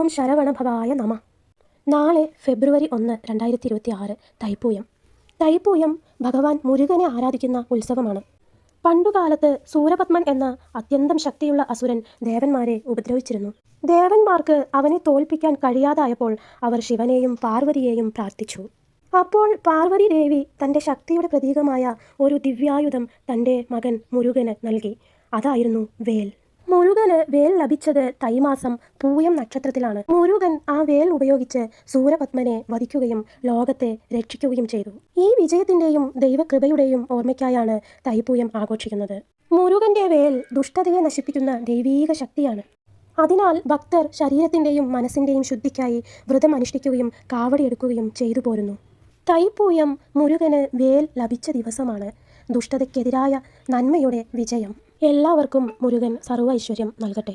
ഓം ശരവണഭവായ നമ. നാളെ ഫെബ്രുവരി 1, 2026 തൈപ്പൂയം. തൈപ്പൂയം ഭഗവാൻ മുരുകനെ ആരാധിക്കുന്ന ഉത്സവമാണ്. പണ്ടുകാലത്ത് സൂരപത്മൻ എന്ന അത്യന്തം ശക്തിയുള്ള അസുരൻ ദേവന്മാരെ ഉപദ്രവിച്ചിരുന്നു. ദേവന്മാർക്ക് അവനെ തോൽപ്പിക്കാൻ കഴിയാതായപ്പോൾ അവർ ശിവനെയും പാർവതിയെയും പ്രാർത്ഥിച്ചു. അപ്പോൾ പാർവതി ദേവി തൻ്റെ ശക്തിയുടെ പ്രതീകമായ ഒരു ദിവ്യായുധം തൻ്റെ മകൻ മുരുകന് നൽകി. അതായിരുന്നു വേൽ. മുരുകന് വേൽ ലഭിച്ചത് തൈമാസം പൂയം നക്ഷത്രത്തിലാണ്. മുരുകൻ ആ വേൽ ഉപയോഗിച്ച് സൂരപത്മനെ വധിക്കുകയും ലോകത്തെ രക്ഷിക്കുകയും ചെയ്തു. ഈ വിജയത്തിൻ്റെയും ദൈവകൃപയുടെയും ഓർമ്മയ്ക്കായാണ് തൈപ്പൂയം ആഘോഷിക്കുന്നത്. മുരുകൻ്റെ വേൽ ദുഷ്ടതയെ നശിപ്പിക്കുന്ന ദൈവീക ശക്തിയാണ്. അതിനാൽ ഭക്തർ ശരീരത്തിൻ്റെയും മനസ്സിൻ്റെയും ശുദ്ധിക്കായി വ്രതം അനുഷ്ഠിക്കുകയും കാവടിയെടുക്കുകയും ചെയ്തു പോരുന്നു. തൈപ്പൂയം മുരുകന് വേൽ ലഭിച്ച ദിവസമാണ്. ദുഷ്ടതയ്ക്കെതിരായ നന്മയുടെ വിജയം. എല്ലാവർക്കും മുരുകൻ സർവ്വ ഐശ്വര്യം നൽകട്ടെ.